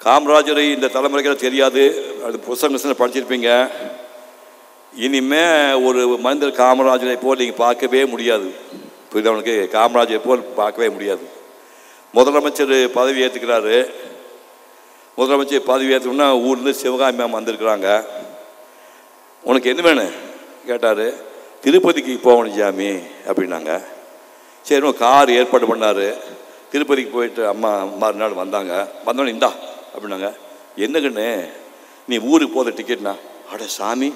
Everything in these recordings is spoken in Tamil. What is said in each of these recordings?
காமராஜரை இந்த தலைமுறைகள் தெரியாது, அது புத்தகங்கள் படிச்சிருப்பீங்க. இனிமே ஒரு மனிதர் காமராஜரை போல் நீங்கள் பார்க்கவே முடியாது. புரிதவனுக்கு காமராஜரை போல் பார்க்கவே முடியாது. முதலமைச்சர் பதவி ஏற்றுக்கிறாரு. முதலமைச்சர் பதவி ஏற்றுக்கணும்னா ஊர்லேருந்து சிவகாமி மேம் வந்திருக்கிறாங்க. உனக்கு என்ன வேணும் கேட்டார். திருப்பதிக்கு போகணும் ஜாமி அப்படின்னாங்க. சரி, கார் ஏற்பாடு பண்ணார். திருப்பதிக்கு போயிட்டு அம்மா மறுநாள் வந்தாங்க. வந்தோடனே இந்தா அப்படின்னாங்க. என்னங்கண்ணே நீ ஊருக்கு போகிற டிக்கெட்னா? அட சாமி,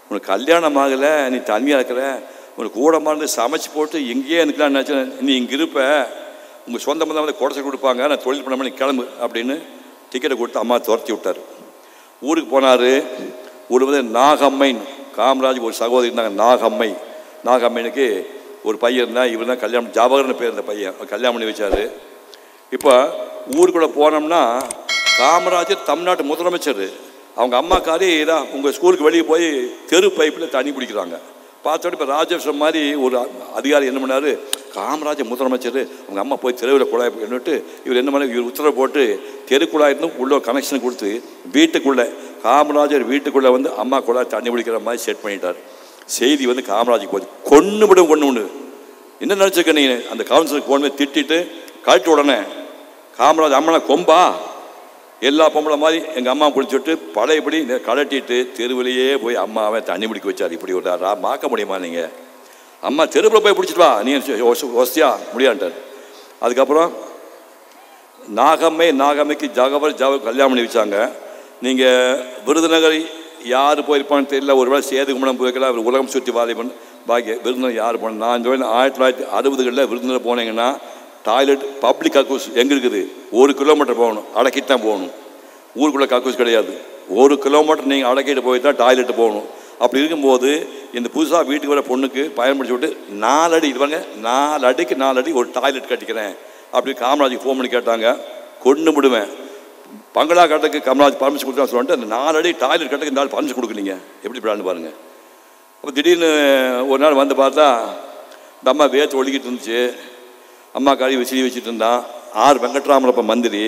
உனக்கு கல்யாணம் ஆகலை, நீ தனியாக இருக்கிற, உனக்கு கூட மறந்து சமைச்சு போட்டு எங்கேயே இருக்கலாம்னு நினச்சேன். நீ இங்கே இருப்ப, உங்கள் சொந்த மந்தம் வந்து குடச்சல் கொடுப்பாங்க, நான் தொழில் பண்ண நீ கிளம்பு அப்படின்னு டிக்கெட்டை கொடுத்து அம்மா துரத்தி விட்டார். ஊருக்கு போனார். ஊர் வந்து நாகம்மைன்னு காமராஜ் ஒரு சகோதரி இருந்தாங்க, நாகம்மை. நாகம்மைனுக்கு ஒரு பையன் இருந்தால், இவர் தான் கல்யாணம், ஜவஹர்னு பேர் இந்த பையன், கல்யாணம் பண்ணி வச்சார். இப்போ ஊருக்குள்ளே போனோம்னா காமராஜர் தமிழ்நாட்டு முதலமைச்சர், அவங்க அம்மாக்காரி தான் உங்கள் ஸ்கூலுக்கு வெளியே போய் தெரு பைப்பில் தண்ணி பிடிக்கிறாங்க. பார்த்தோட இப்போ ராஜேஸ்வரம் மாதிரி ஒரு அதிகாரி என்ன பண்ணார், காமராஜர் முதலமைச்சர், அவங்க அம்மா போய் தெருவில் குழாய் என்னட்டு இவர் என்ன பண்ண, இவர் உத்தரவு போட்டு தெரு குழாய் இருந்தும் உள்ள கனெக்ஷன் கொடுத்து வீட்டுக்குள்ளே காமராஜர் வீட்டுக்குள்ளே வந்து அம்மா குழாய் தண்ணி பிடிக்கிற மாதிரி செட் பண்ணிட்டார். செய்தி வந்து காமராஜுக்கு போகுது. கொண்டு விடும். என்ன நினச்சிருக்க நீ? அந்த கவுன்சிலருக்கு போன திட்டிட்டு கழட்டி உடனே காமராஜ் அம்மனை கொம்பா எல்லா பொம்பளை மாதிரி எங்கள் அம்மா பிடிச்சிட்டு பழையபடி கழட்டிட்டு தெருவிலேயே போய் அம்மாவை தண்ணி பிடிக்க வச்சார். இப்படி ஒரு மாக்க முடியுமா நீங்கள்? அம்மா தெருவில் போய் பிடிச்சிட்டு வா, நீ ஒஸ்தியா முடியான்ட்டார். அதுக்கப்புறம் நாகம்மைக்கு ஜவஹர் கல்யாணம் பண்ணி வச்சாங்க. நீங்கள் விருதுநகர் யார் போயிருப்பான்னு தெரியல, ஒரு வேளை சேது கும்பலம் போயிருக்கலாம், அவர் உலகம் சுற்றி வாலிபன் பாக்கிய விருதுநகர் யார் போன. நான் இந்த 1960களில் விருதுநகர் போனீங்கன்னா டாய்லெட் பப்ளிக் கக்கூஸ் எங்கே இருக்குது? 1 கிலோமீட்டர் போகணும், அடக்கிட்டு தான் போகணும். ஊருக்குள்ளே கக்கூஸ் கிடையாது. 1 கிலோமீட்டர் நீங்கள் அடக்கிட்டு போய் தான் டாய்லெட்டு போகணும். அப்படி இருக்கும்போது இந்த புதுசாக வீட்டுக்கு வர பொண்ணுக்கு பயன்படுத்தி விட்டு 4 அடி இதுவாங்க, 4 அடிக்கு 4 அடி ஒரு டாய்லெட் கட்டிக்கிறேன் அப்படி காமராஜுக்கு ஃபோன் பண்ணி கேட்டாங்க. கொண்டு விடுவேன். பங்களா கட்டக்கு காமராஜ் பர்மிஷன் கொடுத்தா சொல்லிட்டு அந்த 4 அடி டாய்லெட் கட்டக்கு இந்த ஆள் பர்மிஷன் கொடுக்குறீங்க, எப்படி பிளான்னு பாருங்கள். அப்போ திடீர்னு ஒரு நாள் வந்து பார்த்தா இந்த அம்மா வேத்து ஒழுகிட்டு இருந்துச்சு. அம்மா காரி வச்சு வச்சுட்டு இருந்தான். வெங்கட்ராமன் அப்போ மந்திரி,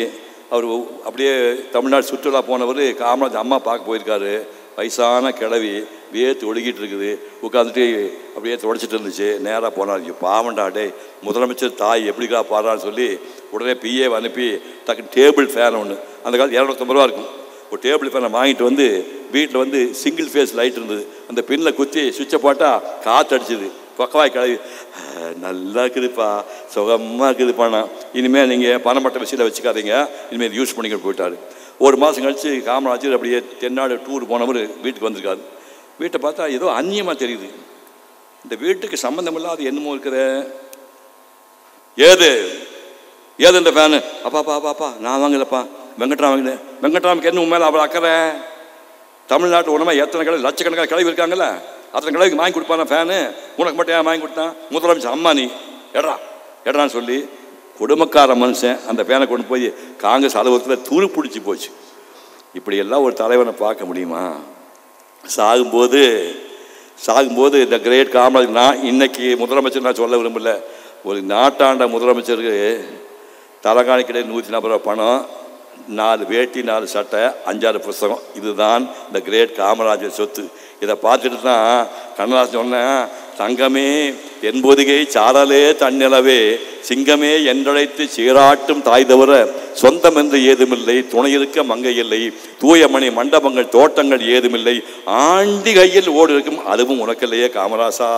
அவர் அப்படியே தமிழ்நாடு சுற்றுலா போனவர் காமராஜ் அம்மா பார்க்க போயிருக்காரு. வயசான கிழவி வேத்து ஒழுகிட்டு இருக்குது, உட்காந்துட்டு அப்படியே தொடச்சிட்டு இருந்துச்சு. நேராக போனார். பாவண்டா டே முதலமைச்சர் தாய் எப்படிக்கா பாடுறான்னு சொல்லி உடனே பிஏ அனுப்பி டக்கு டேபிள் ஃபேன் ஒன்று, அந்த காலத்து 250 ரூபா இருக்கும், ஒரு டேபிள் ஃபேனை வாங்கிட்டு வந்து வீட்டில் வந்து சிங்கிள் ஃபேஸ் லைட் இருந்தது, அந்த பின்னில் குத்தி சுவிட்சை போட்டால் காற்று அடிச்சுது. பக்கவாய் கிளவி நல்லா இருக்குதுப்பா, சுகமாக இருக்குதுப்பாண்ணா, இனிமேல் நீங்கள் பணப்பட்ட விஷயத்தில் வச்சுக்காதீங்க, இனிமேல் யூஸ் பண்ணிக்கிட்டு போயிட்டார். 1 மாதம் கழித்து காமராஜர் அப்படியே தென்னாடு டூர் போனவர் வீட்டுக்கு வந்திருக்காரு. வீட்டை பார்த்தா ஏதோ அந்நியமாக தெரியுது. இந்த வீட்டுக்கு சம்மந்தம் இல்லாத என்னமோ இருக்கிற. ஏது இந்த ஃபேனு? அப்பா நான் வாங்கலப்பா, வெங்கட்ராமுக்கு என்ன உண்மையில அவள் அக்கறை? தமிழ்நாட்டு உணவை எத்தனை கிளவி, லட்சக்கணக்கான கிளவி இருக்காங்கல்ல, அத்தனை கிளவிக்கு வாங்கி கொடுப்பான ஃபேனு, உனக்கு மட்டும் ஏன் வாங்கி கொடுத்தான்? முதலமைச்சர் அம்மா நீ எடான்னு சொல்லி குடும்பக்கார மனுஷன் அந்த ஃபேனை கொண்டு போய் காங்கிரஸ் அலுவலகத்தில் துரு பிடிச்சி போச்சு. இப்படியெல்லாம் ஒரு தலைவனை பார்க்க முடியுமா? சாகும்போது இந்த கிரேட் காமராஜ், நான் இன்னைக்கு முதலமைச்சர் நான் சொல்ல விரும்பல, ஒரு நாட்டாண்ட முதலமைச்சருக்கு தலைகாணி கிடையாது 140 ரூபா பணம், 4 வேட்டி 4 சட்டை 5-6 புஸ்தகம், இதுதான் இந்த கிரேட் காமராஜர் சொத்து. இதை பார்த்துட்டு தான் கண்ணதாசன் சொன்னேன், தங்கமே என்பொதிகை சாரலே தன்னிலவே சிங்கமே என்றழைத்து சீராட்டும் தாய் தவிர சொந்தம் என்று ஏதுமில்லை, துணை இருக்க மங்கை இல்லை, தூயமணி மண்டபங்கள் தோட்டங்கள் ஏதுமில்லை, ஆண்டி கையில் ஓடு இருக்கும் அதுவும் உனக்கில்லையே காமராசா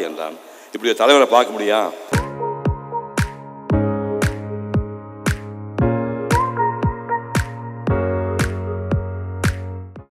என்றான். இப்படி ஒரு தலைவரை பார்க்க முடியா?